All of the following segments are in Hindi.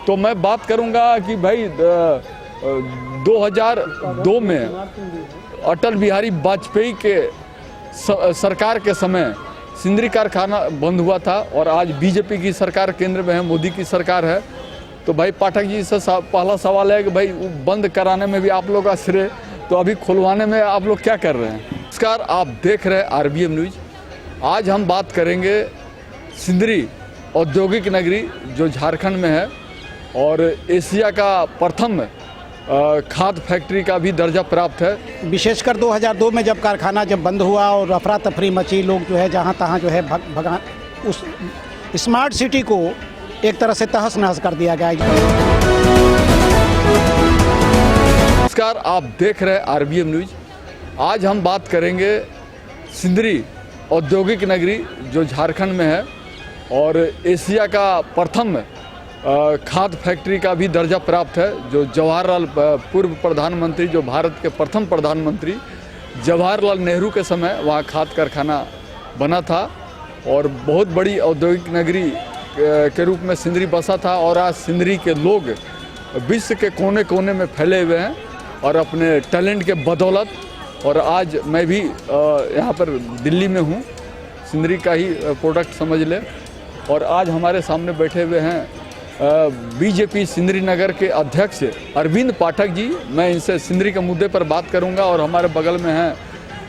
तो मैं बात करूंगा कि भाई 2002 में अटल बिहारी वाजपेयी के सरकार के समय सिंदरी कारखाना बंद हुआ था और आज बीजेपी की सरकार केंद्र में है, मोदी की सरकार है। तो भाई पाठक जी से पहला सवाल है कि भाई बंद कराने में भी आप लोग का श्रेय, तो अभी खुलवाने में आप लोग क्या कर रहे हैं? नमस्कार, आप देख रहे हैं आरबीएम न्यूज। आज हम बात करेंगे सिंदरी औद्योगिक नगरी जो झारखंड में है और एशिया का प्रथम खाद फैक्ट्री का भी दर्जा प्राप्त है। विशेषकर 2002 में जब कारखाना बंद हुआ और अफरा तफरी मची, लोग जो है जहाँ तहाँ जो है भगा उस स्मार्ट सिटी को एक तरह से तहस नहस कर दिया गया। नमस्कार, आप देख रहे हैं आरबीएम न्यूज। आज हम बात करेंगे सिंदरी औद्योगिक नगरी जो झारखंड में है और एशिया का प्रथम खाद फैक्ट्री का भी दर्जा प्राप्त है। जो जवाहरलाल पूर्व प्रधानमंत्री, जो भारत के प्रथम प्रधानमंत्री जवाहरलाल नेहरू के समय वहाँ खाद कारखाना बना था और बहुत बड़ी औद्योगिक नगरी के रूप में सिंदरी बसा था। और आज सिंदरी के लोग विश्व के कोने कोने में फैले हुए हैं और अपने टैलेंट के बदौलत। और आज मैं भी यहाँ पर दिल्ली में हूँ, सिंदरी का ही प्रोडक्ट समझ ले। और आज हमारे सामने बैठे हुए हैं बीजेपी सिंदरी नगर के अध्यक्ष अरविंद पाठक जी। मैं इनसे सिंदरी के मुद्दे पर बात करूंगा। और हमारे बगल में हैं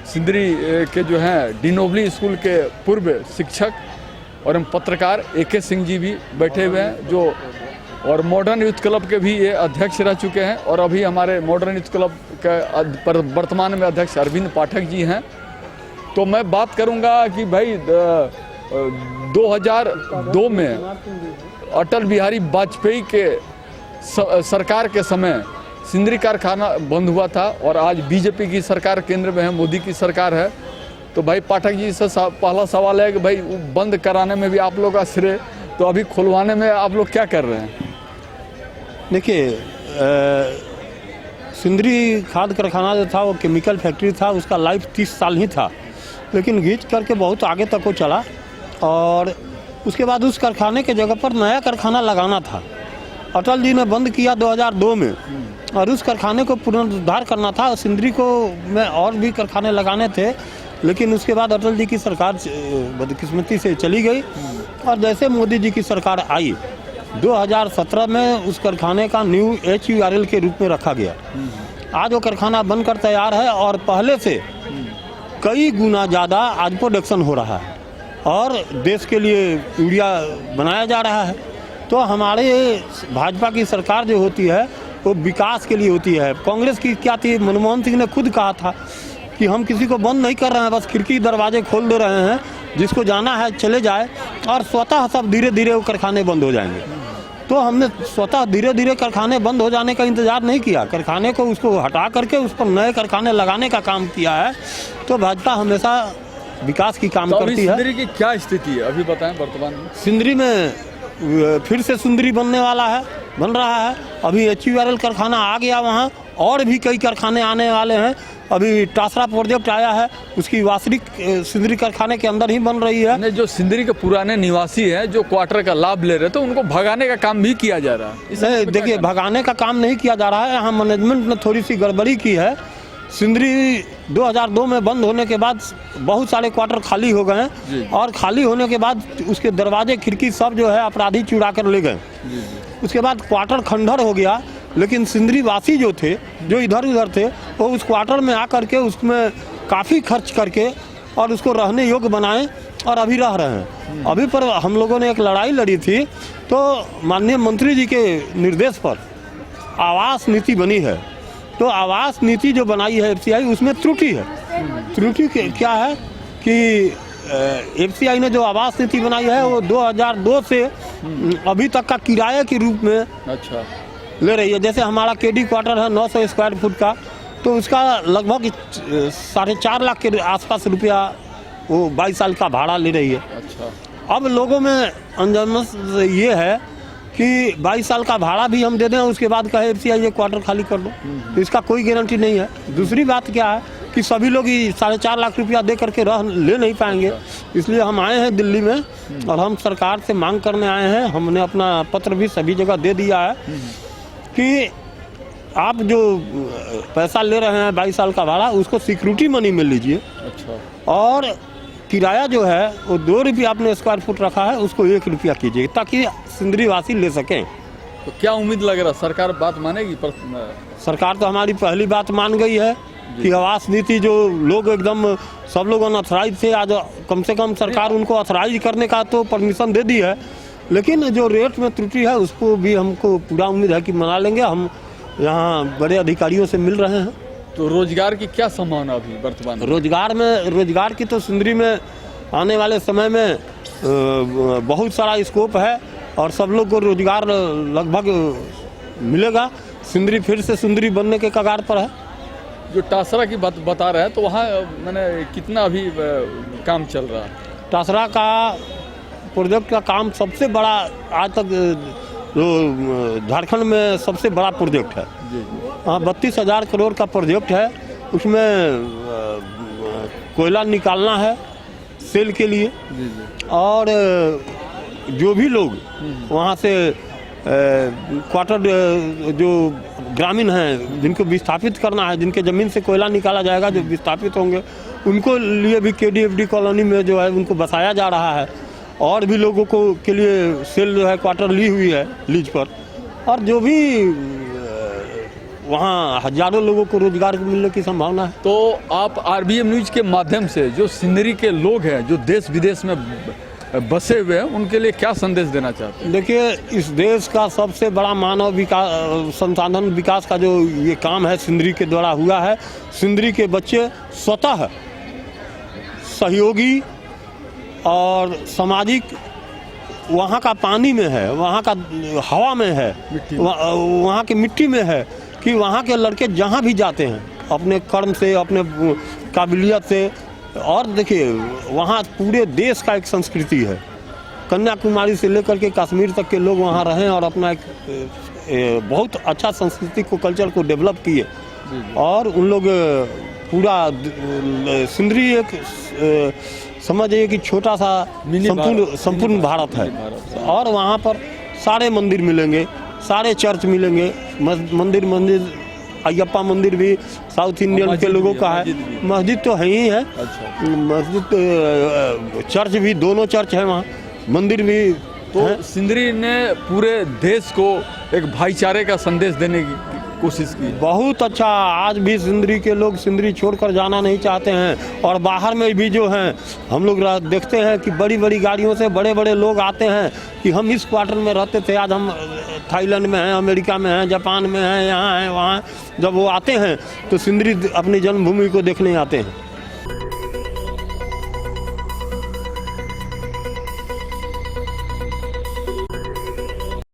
सिंदरी के जो हैं डिनोबली स्कूल के पूर्व शिक्षक और हम पत्रकार AK सिंह जी भी बैठे हुए हैं, जो और मॉडर्न यूथ क्लब के भी ये अध्यक्ष रह चुके हैं। और अभी हमारे मॉडर्न यूथ क्लब के वर्तमान में अध्यक्ष अरविंद पाठक जी हैं। तो मैं बात करूंगा कि भाई 2002 में अटल बिहारी वाजपेयी के सरकार के समय सिंदरी कारखाना बंद हुआ था और आज बीजेपी की सरकार केंद्र में है, मोदी की सरकार है। तो भाई पाठक जी से पहला सवाल है कि भाई बंद कराने में भी आप लोग का श्रेय, तो अभी खुलवाने में आप लोग क्या कर रहे हैं? देखिए, सिंदरी खाद कारखाना जो था वो केमिकल फैक्ट्री था, उसका लाइफ 30 साल ही था, लेकिन घींच करके बहुत आगे तक वो चला। और उसके बाद उस कारखाने के जगह पर नया कारखाना लगाना था। अटल जी ने बंद किया 2002 में और उस कारखाने को पुनरुद्धार करना था। सिंदरी को में और भी कारखाने लगाने थे, लेकिन उसके बाद अटल जी की सरकार बदकिस्मती से चली गई। और जैसे मोदी जी की सरकार आई 2017 में उस कारखाने का न्यू HURL के रूप में रखा गया। आज वो कारखाना बनकर तैयार है और पहले से कई गुना ज़्यादा आज प्रोडक्शन हो रहा है और देश के लिए यूरिया बनाया जा रहा है। तो हमारे भाजपा की सरकार जो होती है वो विकास के लिए होती है। कांग्रेस की क्या थी, मनमोहन सिंह ने खुद कहा था कि हम किसी को बंद नहीं कर रहे हैं, बस खिड़की दरवाजे खोल दे रहे हैं, जिसको जाना है चले जाए और स्वतः सब धीरे धीरे वो कारखाने बंद हो जाएंगे। तो हमने स्वतः धीरे धीरे कारखाने बंद हो जाने का इंतजार नहीं किया, कारखाने को उसको हटा करके उस पर नए कारखाने लगाने का काम किया है। तो भाजपा हमेशा विकास की काम करती है। सिंदरी की क्या स्थिति है अभी बताएं वर्तमान में? सिंदरी में फिर से सिंदरी बनने वाला है, बन रहा है। अभी HURL कारखाना आ गया, वहाँ और भी कई कारखाने आने वाले हैं। अभी टासरा प्रोजेक्ट आया है, उसकी वास्तविक सिंदरी कारखाने के अंदर ही बन रही है। जो सिंदरी के पुराने निवासी हैं जो क्वार्टर का लाभ ले रहे थे, उनको भगाने का काम भी किया जा रहा है। देखिए, भगाने का काम नहीं किया जा रहा है, यहाँ मैनेजमेंट ने थोड़ी सी गड़बड़ी की है। सिंदरी 2002 में बंद होने के बाद बहुत सारे क्वार्टर खाली हो गए हैं और खाली होने के बाद उसके दरवाजे खिड़की सब जो है अपराधी चुरा कर ले गए। उसके बाद क्वार्टर खंडहर हो गया, लेकिन सिंदरी वासी जो थे, जो इधर उधर थे, वो उस क्वार्टर में आकर के उसमें काफ़ी खर्च करके और उसको रहने योग्य बनाए और अभी रह रहे हैं। अभी पर हम लोगों ने एक लड़ाई लड़ी थी, तो माननीय मंत्री जी के निर्देश पर आवास नीति बनी है। तो आवास नीति जो बनाई है FCI, उसमें त्रुटि है। त्रुटि क्या है कि FCI ने जो आवास नीति बनाई है वो 2002 से अभी तक का किराए के रूप में अच्छा ले रही है। जैसे हमारा KD क्वार्टर है 900 स्क्वायर फुट का, तो उसका लगभग 4.5 लाख के आसपास रुपया वो 22 साल का भाड़ा ले रही है। अच्छा, अब लोगों में अंजामस ये है कि 22 साल का भाड़ा भी हम दे दें, उसके बाद कहे FCI ये क्वार्टर खाली कर दो, तो इसका कोई गारंटी नहीं है। दूसरी बात क्या है कि सभी लोग ही 4.5 लाख रुपया दे करके ले नहीं पाएंगे। इसलिए हम आए हैं दिल्ली में और हम सरकार से मांग करने आए हैं। हमने अपना पत्र भी सभी जगह दे दिया है कि आप जो पैसा ले रहे हैं 22 साल का भाड़ा, उसको सिक्योरिटी मनी में लीजिए। अच्छा। और किराया जो है वो 2 रुपया आपने स्क्वायर फुट रखा है, उसको 1 रुपया कीजिए ताकि सिंदरी वासी ले सकें। तो क्या उम्मीद लग रहा, सरकार बात मानेगी? सरकार तो हमारी पहली बात मान गई है कि आवास नीति जो लोग एकदम सब लोग अनऑथराइज थे, आज कम से कम सरकार उनको ऑथराइज करने का तो परमिशन दे दी है। लेकिन जो रेट में त्रुटि है उसको भी हमको पूरा उम्मीद है कि मना लेंगे। हम यहाँ बड़े अधिकारियों से मिल रहे हैं। तो रोजगार की क्या संभावना अभी वर्तमान में? रोजगार की तो सिंदरी में आने वाले समय में बहुत सारा स्कोप है और सब लोग को रोजगार लगभग मिलेगा। सिंदरी फिर से सुंदरी बनने के कगार पर है। जो टासरा की बात बता रहे हैं, तो वहाँ मैंने कितना अभी काम चल रहा है? टासरा का प्रोजेक्ट का काम सबसे बड़ा आज तक जो झारखंड में सबसे बड़ा प्रोजेक्ट है। हाँ, 32,000 करोड़ का प्रोजेक्ट है। उसमें कोयला निकालना है सेल के लिए। और जो भी लोग वहाँ से क्वार्टर जो ग्रामीण हैं जिनको विस्थापित करना है, जिनके ज़मीन से कोयला निकाला जाएगा, जो विस्थापित होंगे उनको लिए भी KDFD कॉलोनी में जो है उनको बसाया जा रहा है। और भी लोगों को के लिए सेल जो है क्वार्टर ली हुई है लीज पर। और जो भी वहाँ हजारों लोगों को रोजगार मिलने की संभावना है। तो आप RBM न्यूज के माध्यम से जो सिंदरी के लोग हैं, जो देश विदेश में बसे हुए हैं, उनके लिए क्या संदेश देना चाहते हैं? देखिए, इस देश का सबसे बड़ा मानव विकास संसाधन विकास का जो ये काम है सिंदरी के द्वारा हुआ है। सिंदरी के बच्चे स्वतः सहयोगी और सामाजिक वहाँ का पानी में है, वहाँ का हवा में है, वहाँ की मिट्टी में है कि वहाँ के लड़के जहाँ भी जाते हैं अपने कर्म से, अपने काबिलियत से। और देखिए, वहाँ पूरे देश का एक संस्कृति है। कन्याकुमारी से लेकर के कश्मीर तक के लोग वहाँ रहें और अपना एक बहुत अच्छा संस्कृति को, कल्चर को डेवलप किए। और उन लोग पूरा सिंदरी एक समझिए कि छोटा सा संपूर्ण भारत है। और वहाँ पर सारे मंदिर मिलेंगे, सारे चर्च मिलेंगे। मंदिर अयप्पा मंदिर भी साउथ इंडियन के लोगों का है। मस्जिद तो है ही है। अच्छा। मस्जिद चर्च भी, दोनों चर्च है वहाँ, मंदिर भी। तो सिंदरी ने पूरे देश को एक भाईचारे का संदेश देने की कोशिश की। बहुत अच्छा। आज भी सिंदरी के लोग सिंदरी छोड़कर जाना नहीं चाहते हैं। और बाहर में भी जो हैं, हम लोग देखते हैं कि बड़ी बड़ी गाड़ियों से बड़े बड़े लोग आते हैं कि हम इस क्वार्टर में रहते थे, आज हम थाईलैंड में हैं, अमेरिका में हैं, जापान में हैं, यहाँ हैं, वहाँ। जब वो आते हैं तो सिंदरी अपनी जन्मभूमि को देखने आते हैं।